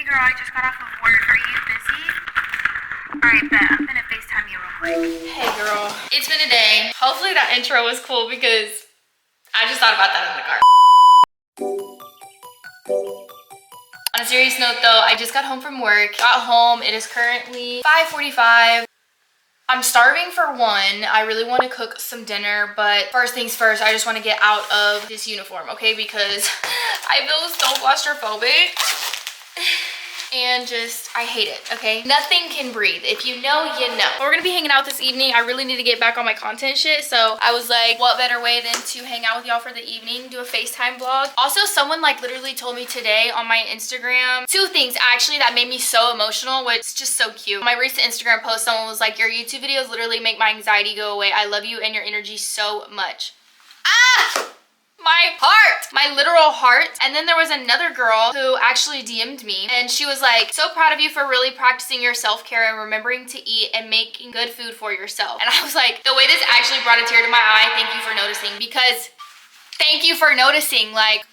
Hey girl, I just got off of work. Are you busy? Alright, bet. I'm gonna FaceTime you real quick. Hey girl. It's been a day. Hopefully that intro was cool because I just thought about that in the car. On a serious note though, I just got home from work. Got home, it is currently 5:45. I'm starving for one. I really want to cook some dinner, but first things first, I just want to get out of this uniform, okay? Because I feel so claustrophobic. And just, I hate it, okay? Nothing can breathe. If you know, you know. But we're gonna be hanging out this evening. I really need to get back on my content shit. So I was like, what better way than to hang out with y'all for the evening, do a FaceTime vlog. Also, someone like literally told me today on my Instagram, two things actually that made me so emotional, which is just so cute. My recent Instagram post, someone was like, your YouTube videos literally make my anxiety go away. I love you and your energy so much. Ah! My heart, my literal heart. And then there was another girl who actually DM'd me and she was like, so proud of you for really practicing your self-care and remembering to eat and making good food for yourself. And I was like, the way this actually brought a tear to my eye, thank you for noticing, because thank you for noticing. Like,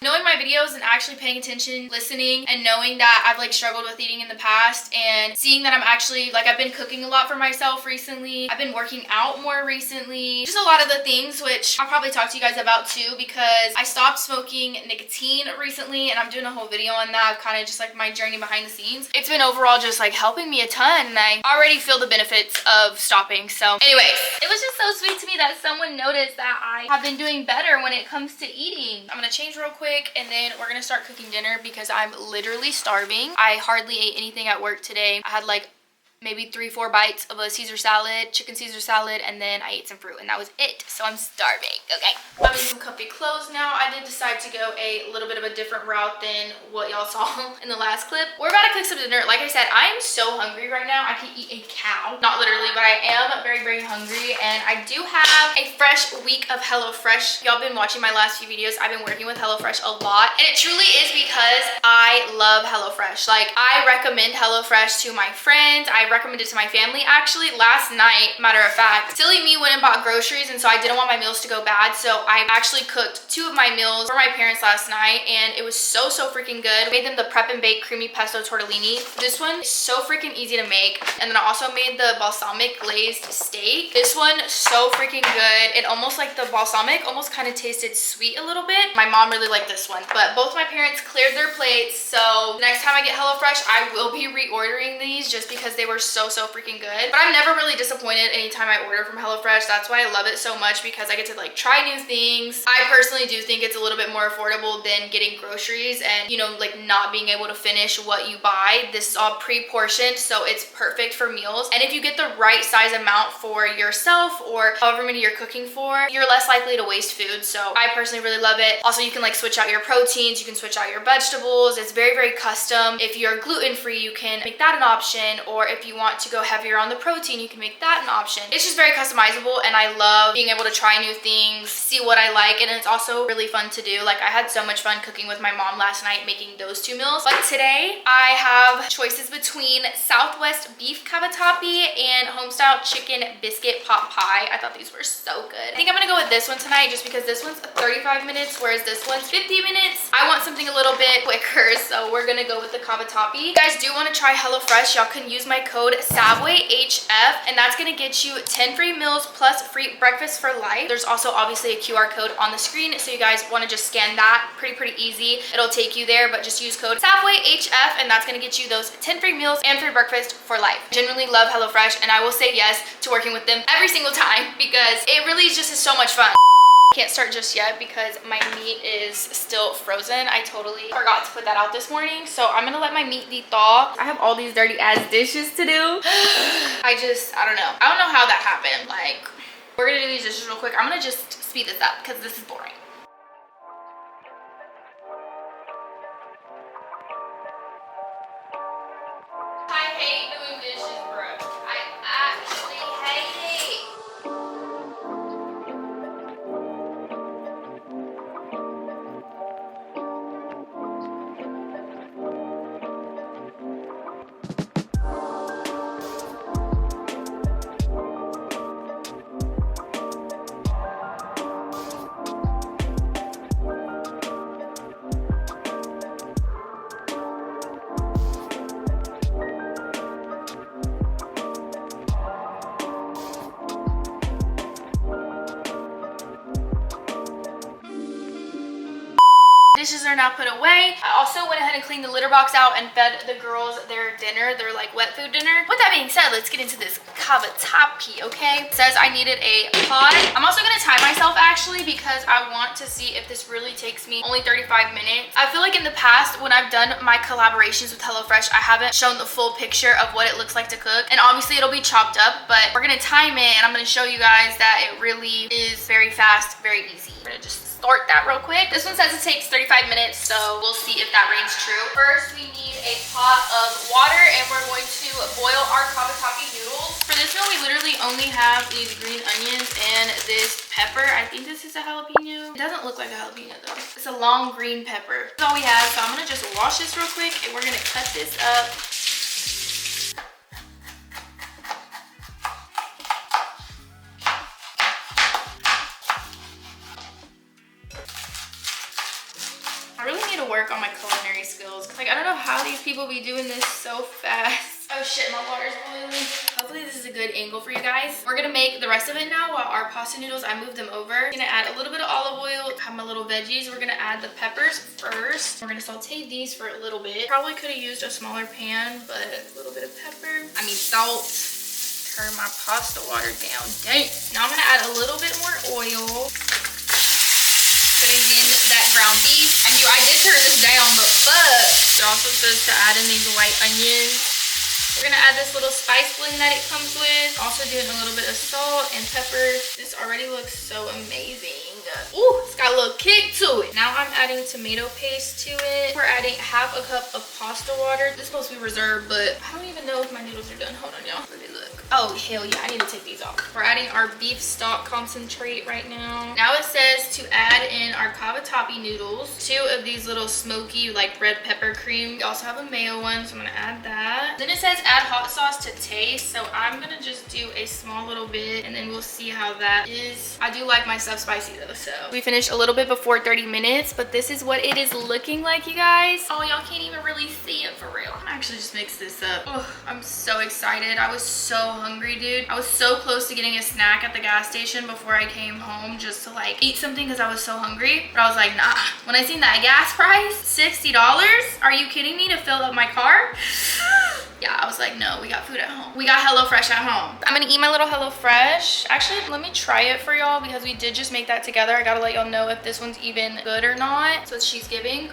knowing my videos and actually paying attention, listening, and knowing that I've like struggled with eating in the past, and seeing that I'm actually like, I've been cooking a lot for myself recently. I've been working out more recently. Just a lot of the things which I'll probably talk to you guys about too, because I stopped smoking nicotine recently and I'm doing a whole video on that, kind of just like my journey behind the scenes. It's been overall just like helping me a ton and I already feel the benefits of stopping. So anyways, it was just so sweet to me that someone noticed that I have been doing better when it comes to eating. I'm gonna change real quick and then we're gonna start cooking dinner because I'm literally starving. I hardly ate anything at work today. I had like maybe 3-4 bites of a Caesar salad, chicken Caesar salad, and then I ate some fruit and that was it. So I'm starving, okay? I'm in some comfy clothes now. I did decide to go a little bit of a different route than what y'all saw in the last clip. We're about to cook some dinner. Like I said, I am so hungry right now. I could eat a cow. Not literally, but I am very, very hungry. And I do have a fresh week of HelloFresh. Y'all been watching my last few videos. I've been working with HelloFresh a lot. And it truly is because I love HelloFresh. Like, I recommend HelloFresh to my friends. I recommended to my family actually last night. Matter of fact, silly me went and bought groceries and so I didn't want my meals to go bad, so I actually cooked 2 of my meals for my parents last night and it was so freaking good. I made them the prep and bake creamy pesto tortellini. This one is so freaking easy to make. And then I also made the balsamic glazed steak. This one so freaking good. It almost like the balsamic almost kind of tasted sweet a little bit. My mom really liked this one, but both my parents cleared their plates, so next time I get HelloFresh I will be reordering these just because they were so freaking good. But I'm never really disappointed anytime I order from HelloFresh. That's why I love it so much, because I get to like try new things. I personally do think it's a little bit more affordable than getting groceries and, you know, like not being able to finish what you buy. This is all pre-portioned, so it's perfect for meals. And if you get the right size amount for yourself or however many you're cooking for, you're less likely to waste food. So I personally really love it. Also, you can like switch out your proteins, you can switch out your vegetables. It's very custom. If you're gluten-free, you can make that an option, or if you want to go heavier on the protein, you can make that an option. It's just very customizable and I love being able to try new things, see what I like, and it's also really fun to do. Like, I had so much fun cooking with my mom last night making those 2 meals. But today I have choices between Southwest beef cavatappi and homestyle chicken biscuit pot pie. I thought these were so good. I think I'm gonna go with this one tonight just because this one's 35 minutes whereas this one's 50 minutes. I want something a little bit quicker, so we're gonna go with the cavatappi. If you guys do want to try HelloFresh, y'all can use my code SavWay HF, and that's gonna get you 10 free meals plus free breakfast for life. There's also obviously a QR code on the screen, so you guys want to just scan that. Pretty easy. It'll take you there, but just use code SavWay HF, and that's gonna get you those 10 free meals and free breakfast for life. I genuinely love HelloFresh, and I will say yes to working with them every single time because it really just is so much fun. Can't start just yet because my meat is still frozen. I totally forgot to put that out this morning, so I'm gonna let my meat de-thaw. I have all these dirty ass dishes to do. I don't know. I don't know how that happened. Like, we're gonna do these dishes real quick. I'm gonna just speed this up because this is boring. I hate doing dishes, bro. I actually hate it. dishes are now put away. I also went ahead and cleaned the litter box out and fed the girls their dinner, their like wet food dinner. With that being said, let's get into this cavatappi, okay? It says I needed a pot. I'm also gonna time myself actually because I want to see if this really takes me only 35 minutes. I feel like in the past when I've done my collaborations with HelloFresh, I haven't shown the full picture of what it looks like to cook. And obviously it'll be chopped up, but we're gonna time it and I'm gonna show you guys that it really is very fast, very easy. We're gonna just start that real quick. This one says it takes 35 minutes, so we'll see if that rings true. First, we need a pot of water and we're going to boil our cavatappi noodles. For this meal, we literally only have these green onions and this pepper. I think this is a jalapeno. It doesn't look like a jalapeno though. It's a long green pepper. That's all we have, so I'm gonna just wash this real quick and we're gonna cut this up. I really need to work on my culinary skills. Like, I don't know how these people be doing this so fast. Oh shit, my water's boiling. Hopefully this is a good angle for you guys. We're gonna make the rest of it now while our pasta noodles, I moved them over. I'm gonna add a little bit of olive oil, have my little veggies. We're gonna add the peppers first. We're gonna saute these for a little bit. Probably could have used a smaller pan, but a little bit of pepper. I mean salt. Turn my pasta water down. Dang. Now I'm gonna add a little bit more oil. Putting in that ground beef. I did turn this down, but fuck. It also says to add in these white onions. We're gonna add this little spice blend that it comes with. Also doing a little bit of salt and pepper. This already looks so amazing. Ooh, it's got a little kick to it. Now I'm adding tomato paste to it. We're adding half a cup of pasta water. This is supposed to be reserved, but I don't even know if my noodles are done. Hold on, y'all. Let me look. Oh, hell yeah, I need to take these off. We're adding our beef stock concentrate right now. Now it says to add in our cavatappi noodles. 2 of these little smoky, like red pepper cream. We also have a mayo one, so I'm gonna add that. Then it says add hot sauce to taste, so I'm gonna just do a small little bit, and then we'll see how that is. I do like my stuff spicy though, so. We finished a little bit before 30 minutes, but this is what it is looking like, you guys. Oh, y'all can't even really see it for real. I'm actually just mix this up. Oh, I'm so excited. I was so hungry, dude. I was so close to getting a snack at the gas station before I came home just to like eat something because I was so hungry. But I was like, nah. When I seen that gas price, $60, are you kidding me, to fill up my car? Yeah, I was like, no, we got food at home. We got HelloFresh at home. I'm gonna eat my little HelloFresh. Actually, let me try it for y'all because we did just make that together. I gotta let y'all know if this one's even good or not. So it's cheese giving.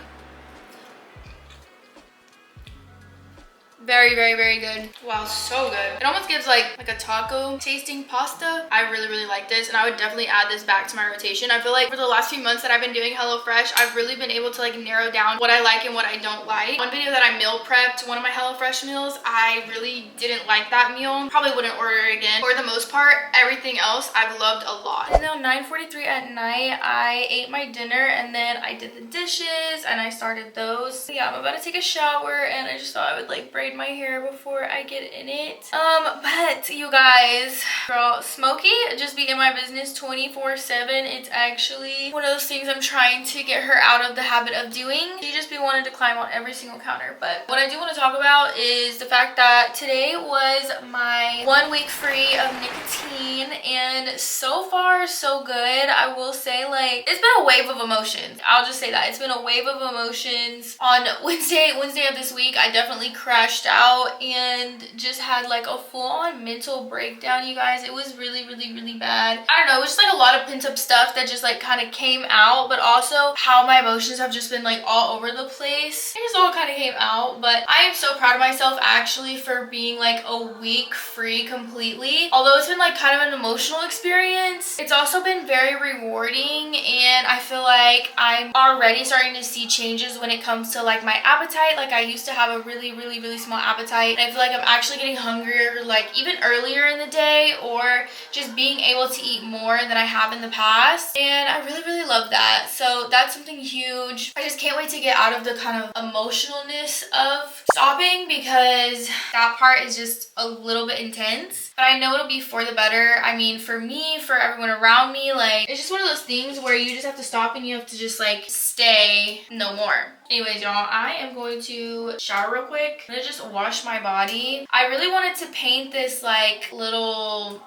Very, very, very good. Wow, so good. It almost gives like a taco tasting pasta. I really, really like this, and I would definitely add this back to my rotation. I feel like for the last few months that I've been doing HelloFresh, I've really been able to like narrow down what I like and what I don't like. One video that I meal prepped, one of my HelloFresh meals, I really didn't like that meal. Probably wouldn't order it again. For the most part, everything else I've loved a lot. And now 9:43 at night, I ate my dinner and then I did the dishes and I started those. So yeah, I'm about to take a shower and I just thought I would like braid my hair before I get in it. But you guys, girl, Smokey just be in my business 24/7. It's actually one of those things I'm trying to get her out of the habit of doing. She just be wanting to climb on every single counter. But what I do want to talk about is the fact that today was my 1 week free of nicotine, and so far so good. I will say, like, it's been a wave of emotions. I'll just say that it's been a wave of emotions. On Wednesday of this week, I definitely crashed out and just had like a full-on mental breakdown, you guys. It was really, really, really bad. I don't know, it was just like a lot of pent-up stuff that just like kind of came out, but also how my emotions have just been like all over the place. It just all kind of came out, but I am so proud of myself actually for being like a week free completely. Although it's been like kind of an emotional experience, it's also been very rewarding, and I feel like I'm already starting to see changes when it comes to like my appetite. Like, I used to have a really, really, really small appetite, and I feel like I'm actually getting hungrier like even earlier in the day, or just being able to eat more than I have in the past, and I really, really love that. So that's something huge. I just can't wait to get out of the kind of emotionalness of stopping, because that part is just a little bit intense, but I know it'll be for the better. I mean, for me, for everyone around me, like, it's just one of those things where you just have to stop and you have to just like stay no more. Anyways, y'all, I am going to shower real quick. I'm gonna just wash my body. I really wanted to paint this like little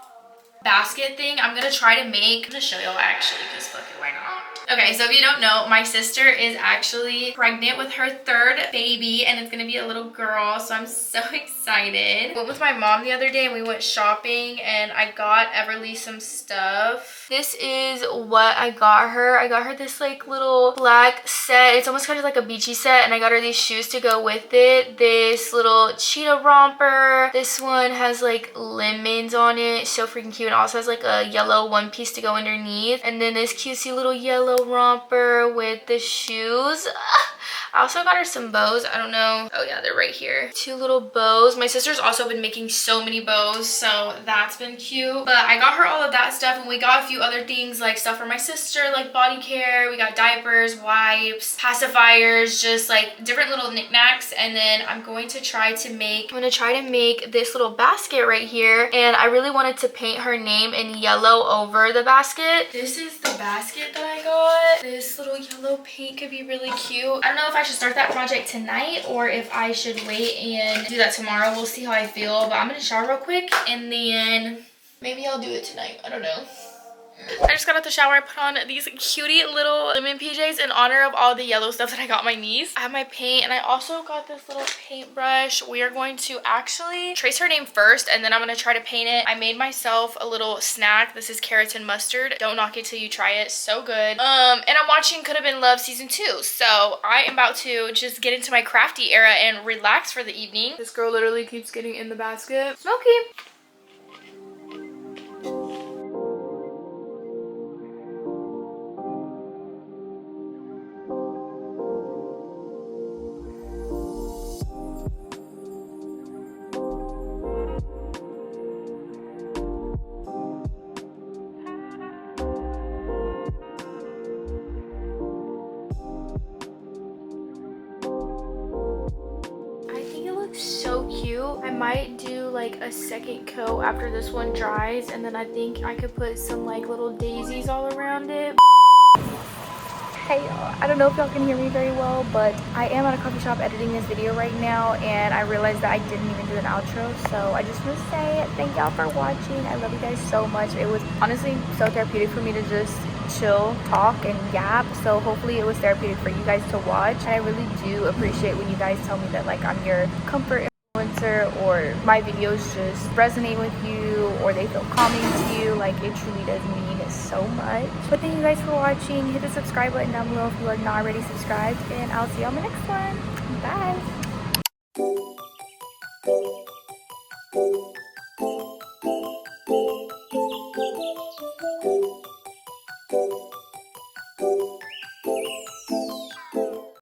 basket thing. I'm gonna try to make, I'm gonna show y'all actually, because fuck it, why not? Okay, so if you don't know, my sister is actually pregnant with her third baby, and it's gonna be a little girl, so I'm so excited. I went with my mom the other day and we went shopping, and I got Everly some stuff. This is what I got her. I got her this like little black set. It's almost kind of like a beachy set, and I got her these shoes to go with it. This little cheetah romper. This one has like lemons on it. So freaking cute. It also has like a yellow one piece to go underneath. And then this cutesy little yellow romper with the shoes. I also got her some bows. I don't know. Oh yeah, they're right here. 2 little bows. My sister's also been making so many bows, so that's been cute. But I got her all of that stuff, and we got a few other things like stuff for my sister, like body care. We got diapers, wipes, pacifiers, just like different little knickknacks. And then I'm going to try to make this little basket right here. And I really wanted to paint her name in yellow over the basket. This is the basket that I got. This little yellow paint could be really cute. I don't know if I should start that project tonight or if I should wait and do that tomorrow. We'll see how I feel, but I'm gonna shower real quick and then maybe I'll do it tonight. I don't know. I just got out the shower. I put on these cutie little lemon PJs in honor of all the yellow stuff that I got my niece. I have my paint, and I also got this little paintbrush. We are going to actually trace her name first, and then I'm going to try to paint it. I made myself a little snack. This is carrots and mustard. Don't knock it till you try it. So good. And I'm watching Could Have Been Love season 2. So I am about to just get into my crafty era and relax for the evening. This girl literally keeps getting in the basket. Smokey. So cute. I might do like a second coat after this one dries, and then I think I could put some like little daisies all around it. Hey y'all, I don't know if y'all can hear me very well, but I am at a coffee shop editing this video right now, and I realized that I didn't even do an outro. So I just want to say thank y'all for watching. I love you guys so much. It was honestly so therapeutic for me to just chill, talk, and yap. So hopefully it was therapeutic for you guys to watch. And I really do appreciate when you guys tell me that like I'm your comfort influencer, or my videos just resonate with you, or they feel calming to you. Like, it truly does mean so much. But thank you guys for watching. Hit the subscribe button down below if you are not already subscribed, and I'll see you on the next one. Bye.